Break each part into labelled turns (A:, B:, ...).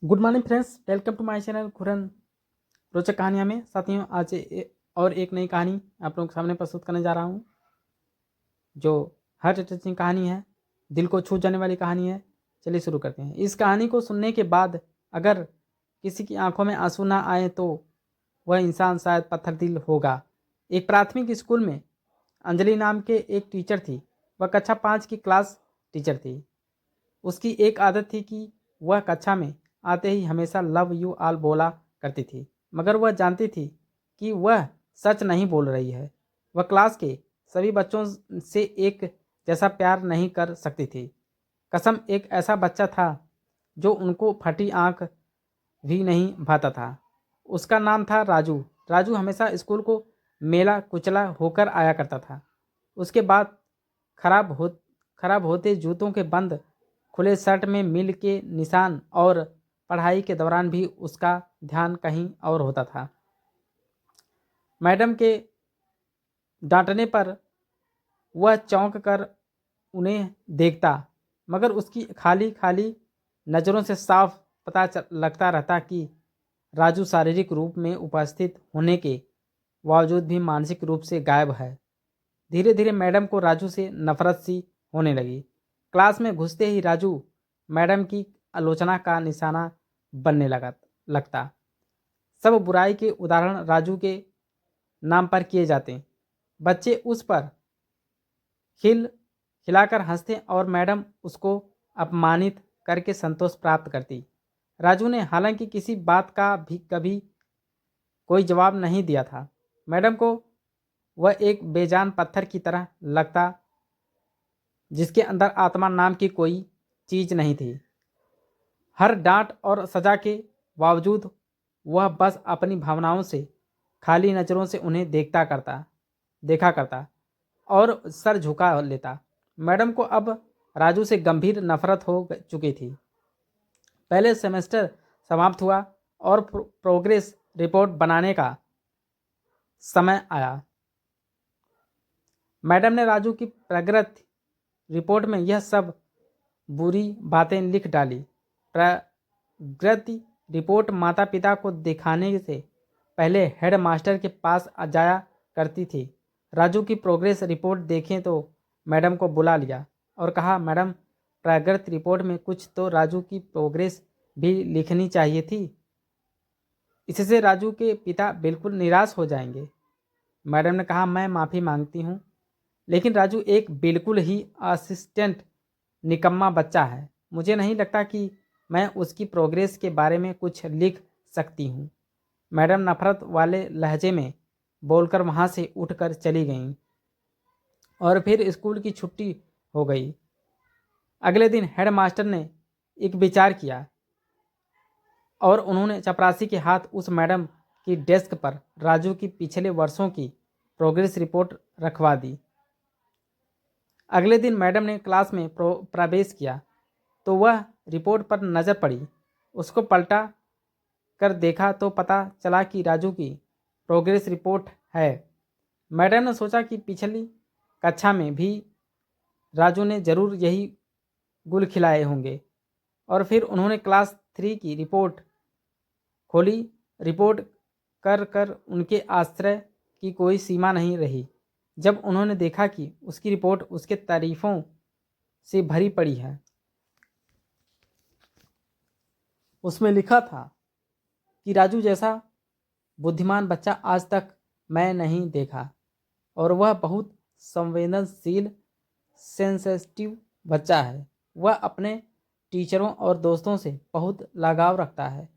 A: Good morning friends, welcome to my channel खुरन रोचक कहानियाँ में। साथियों, आज और एक नई कहानी आप लोगों के सामने प्रस्तुत करने जा रहा हूँ, जो हार्ट टचिंग कहानी है, दिल को छू जाने वाली कहानी है। चलिए शुरू करते हैं। इस कहानी को सुनने के बाद अगर किसी की आंखों में आंसू ना आए तो वह इंसान शायद पत्थर दिल होगा। एक प्राथमिक स्कूल में अंजलि नाम के एक टीचर थी। वह कक्षा 5 की क्लास टीचर थी। उसकी एक आदत थी कि वह कक्षा में आते ही हमेशा लव यू ऑल बोला करती थी, मगर वह जानती थी कि वह सच नहीं बोल रही है। वह क्लास के सभी बच्चों से एक जैसा प्यार नहीं कर सकती थी। कसम, एक ऐसा बच्चा था जो उनको फटी आंख भी नहीं भाता था। उसका नाम था राजू। राजू हमेशा स्कूल को मेला कुचला होकर आया करता था। उसके बाद खराब हो खराब होते जूतों के बंद खुले शर्ट में मील के निशान और पढ़ाई के दौरान भी उसका ध्यान कहीं और होता था। मैडम के डांटने पर वह चौंक कर उन्हें देखता, मगर उसकी खाली खाली नज़रों से साफ लगता रहता कि राजू शारीरिक रूप में उपस्थित होने के बावजूद भी मानसिक रूप से गायब है। धीरे धीरे मैडम को राजू से नफरत सी होने लगी। क्लास में घुसते ही राजू मैडम की आलोचना का निशाना बनने लगता। सब बुराई के उदाहरण राजू के नाम पर किए जाते। बच्चे उस पर खिलाकर हंसते और मैडम उसको अपमानित करके संतोष प्राप्त करती। राजू ने हालांकि किसी बात का भी कभी कोई जवाब नहीं दिया था। मैडम को वह एक बेजान पत्थर की तरह लगता, जिसके अंदर आत्मा नाम की कोई चीज नहीं थी। हर डांट और सजा के बावजूद वह बस अपनी भावनाओं से खाली नज़रों से उन्हें देखा करता और सर झुका लेता। मैडम को अब राजू से गंभीर नफरत हो चुकी थी। पहले सेमेस्टर समाप्त हुआ और प्रोग्रेस रिपोर्ट बनाने का समय आया। मैडम ने राजू की प्रगति रिपोर्ट में यह सब बुरी बातें लिख डाली। प्रगति रिपोर्ट माता पिता को दिखाने से पहले हेड मास्टर के पास जाया करती थी। राजू की प्रोग्रेस रिपोर्ट देखें तो मैडम को बुला लिया और कहा, मैडम, प्रगति रिपोर्ट में कुछ तो राजू की प्रोग्रेस भी लिखनी चाहिए थी। इससे राजू के पिता बिल्कुल निराश हो जाएंगे। मैडम ने कहा, मैं माफ़ी मांगती हूँ, लेकिन राजू एक बिल्कुल ही असिस्टेंट निकम्मा बच्चा है। मुझे नहीं लगता कि मैं उसकी प्रोग्रेस के बारे में कुछ लिख सकती हूँ। मैडम नफरत वाले लहजे में बोलकर वहाँ से उठकर चली गईं और फिर स्कूल की छुट्टी हो गई। अगले दिन हेडमास्टर ने एक विचार किया और उन्होंने चपरासी के हाथ उस मैडम की डेस्क पर राजू की पिछले वर्षों की प्रोग्रेस रिपोर्ट रखवा दी। अगले दिन मैडम ने क्लास में प्रवेश किया तो वह रिपोर्ट पर नज़र पड़ी। उसको पलटा कर देखा तो पता चला कि राजू की प्रोग्रेस रिपोर्ट है। मैडम ने सोचा कि पिछली कक्षा में भी राजू ने ज़रूर यही गुल खिलाए होंगे और फिर उन्होंने क्लास 3 की रिपोर्ट खोली। रिपोर्ट कर कर उनके आश्चर्य की कोई सीमा नहीं रही जब उन्होंने देखा कि उसकी रिपोर्ट उसके तारीफों से भरी पड़ी है। उसमें लिखा था कि राजू जैसा बुद्धिमान बच्चा आज तक मैं नहीं देखा और वह बहुत संवेदनशील सेंसिटिव बच्चा है। वह अपने टीचरों और दोस्तों से बहुत लगाव रखता है।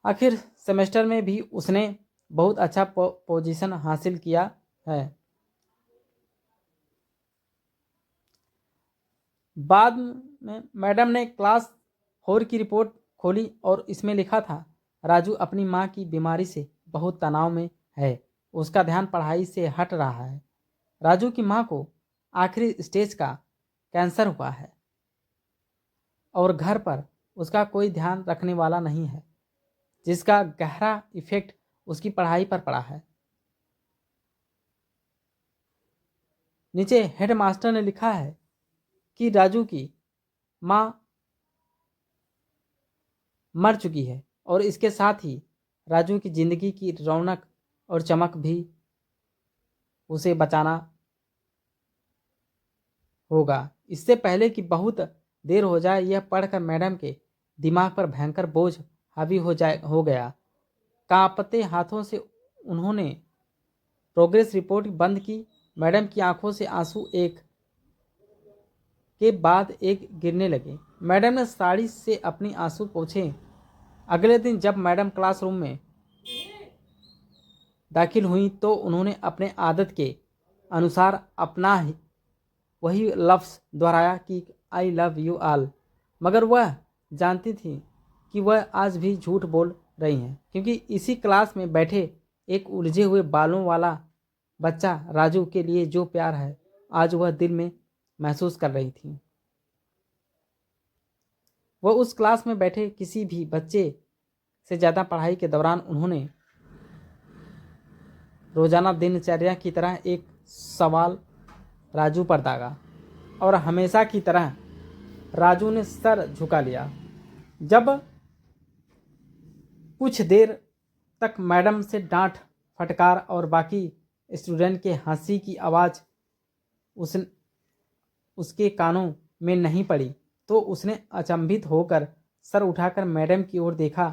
A: आखिर सेमेस्टर में भी उसने बहुत अच्छा पोजीशन हासिल किया है। बाद में मैडम ने क्लास 4 की रिपोर्ट खोली और इसमें लिखा था, राजू अपनी माँ की बीमारी से बहुत तनाव में है। उसका ध्यान पढ़ाई से हट रहा है। राजू की माँ को आखिरी स्टेज का कैंसर हुआ है और घर पर उसका कोई ध्यान रखने वाला नहीं है, जिसका गहरा इफेक्ट उसकी पढ़ाई पर पड़ा है। नीचे हेडमास्टर ने लिखा है कि राजू की माँ मर चुकी है और इसके साथ ही राजू की ज़िंदगी की रौनक और चमक भी उसे बचाना होगा। इससे पहले कि बहुत देर हो जाए, यह पढ़कर मैडम के दिमाग पर भयंकर बोझ हावी हो गया। कांपते हाथों से उन्होंने प्रोग्रेस रिपोर्ट बंद की। मैडम की आंखों से आंसू एक के बाद एक गिरने लगे। मैडम ने साड़ी से अपनी आंसू पोंछे। अगले दिन जब मैडम क्लासरूम में दाखिल हुई तो उन्होंने अपने आदत के अनुसार अपना ही वही लफ्ज़ दोहराया कि आई लव यू ऑल। मगर वह जानती थी कि वह आज भी झूठ बोल रही हैं, क्योंकि इसी क्लास में बैठे एक उलझे हुए बालों वाला बच्चा राजू के लिए जो प्यार है आज वह दिल में महसूस कर रही थी। वह उस क्लास में बैठे किसी भी बच्चे से ज़्यादा पढ़ाई के दौरान उन्होंने रोज़ाना दिनचर्या की तरह एक सवाल राजू पर दागा और हमेशा की तरह राजू ने सर झुका लिया। जब कुछ देर तक मैडम से डांट फटकार और बाकी स्टूडेंट के हंसी की आवाज़ उसके कानों में नहीं पड़ी तो उसने अचंभित होकर सर उठाकर मैडम की ओर देखा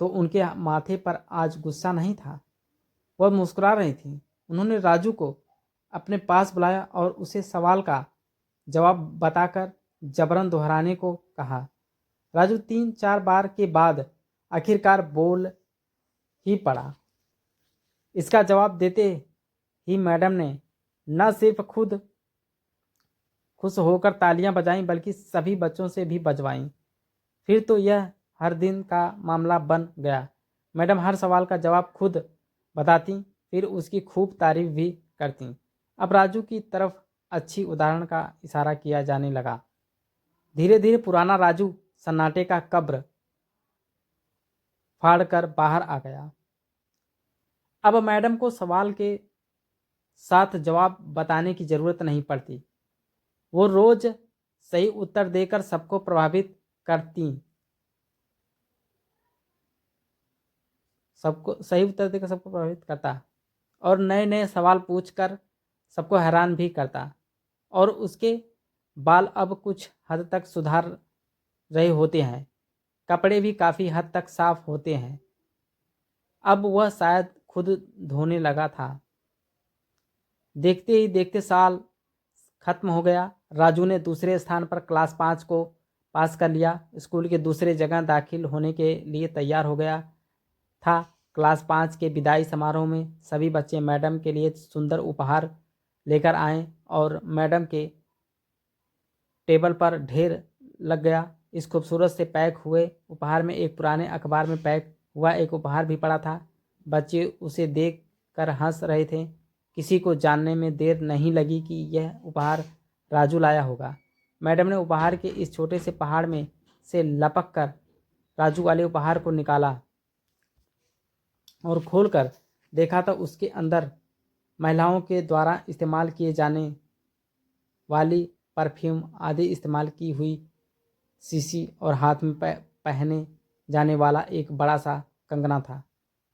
A: तो उनके माथे पर आज गुस्सा नहीं था, वह मुस्कुरा रही थी। उन्होंने राजू को अपने पास बुलाया और उसे सवाल का जवाब बताकर जबरन दोहराने को कहा। राजू 3-4 बार के बाद आखिरकार बोल ही पड़ा। इसका जवाब देते ही मैडम ने न सिर्फ खुद खुश होकर तालियां बजाईं बल्कि सभी बच्चों से भी बजवाईं। फिर तो यह हर दिन का मामला बन गया। मैडम हर सवाल का जवाब खुद बताती, फिर उसकी खूब तारीफ भी करती। अब राजू की तरफ अच्छी उदाहरण का इशारा किया जाने लगा। धीरे धीरे पुराना राजू सन्नाटे का कब्र फाड़कर बाहर आ गया। अब मैडम को सवाल के साथ जवाब बताने की जरूरत नहीं पड़ती। वो रोज सही उत्तर देकर सबको प्रभावित करती। सबको प्रभावित करता और नए नए सवाल पूछकर सबको हैरान भी करता। और उसके बाल अब कुछ हद तक सुधार रहे होते हैं, कपड़े भी काफ़ी हद तक साफ होते हैं। अब वह शायद खुद धोने लगा था। देखते ही देखते साल खत्म हो गया। राजू ने दूसरे स्थान पर क्लास 5 को पास कर लिया। स्कूल के दूसरे जगह दाखिल होने के लिए तैयार हो गया था। क्लास 5 के विदाई समारोह में सभी बच्चे मैडम के लिए सुंदर उपहार लेकर आए और मैडम के टेबल पर ढेर लग गया। इस खूबसूरत से पैक हुए उपहार में एक पुराने अखबार में पैक हुआ एक उपहार भी पड़ा था। बच्चे उसे देख कर हंस रहे थे। किसी को जानने में देर नहीं लगी कि यह उपहार राजू लाया होगा। मैडम ने उपहार के इस छोटे से पहाड़ में से लपक कर राजू वाले उपहार को निकाला और खोलकर देखा तो उसके अंदर महिलाओं के द्वारा इस्तेमाल किए जाने वाली परफ्यूम आदि इस्तेमाल की हुई शीशी और हाथ में पहने जाने वाला एक बड़ा सा कंगना था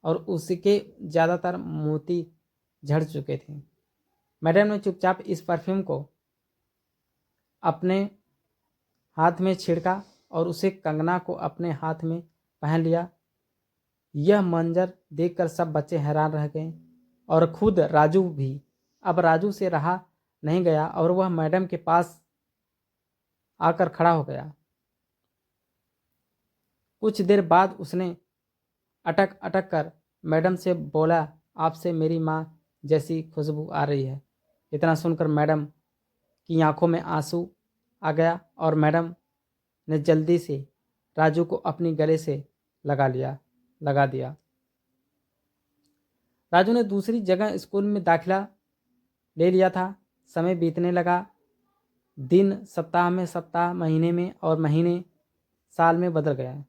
A: और उसके ज़्यादातर मोती झड़ चुके थे। मैडम ने चुपचाप इस परफ्यूम को अपने हाथ में छिड़का और उसे कंगना को अपने हाथ में पहन लिया। यह मंजर देखकर सब बच्चे हैरान रह गए और खुद राजू भी। अब राजू से रहा नहीं गया और वह मैडम के पास आकर खड़ा हो गया। कुछ देर बाद उसने अटक अटक कर मैडम से बोला, आपसे मेरी माँ जैसी खुशबू आ रही है। इतना सुनकर मैडम की आंखों में आंसू आ गया और मैडम ने जल्दी से राजू को अपनी गले से लगा दिया। राजू ने दूसरी जगह स्कूल में दाखिला ले लिया था। समय बीतने लगा। दिन सप्ताह में, सप्ताह महीने में और महीने साल में बदल गया।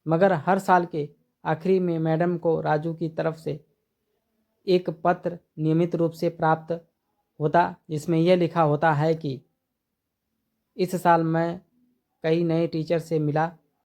A: मगर हर साल के आखिरी में मैडम को राजू की तरफ से एक पत्र नियमित रूप से प्राप्त होता, जिसमें यह लिखा होता है कि इस साल मैं कई नए टीचर से मिला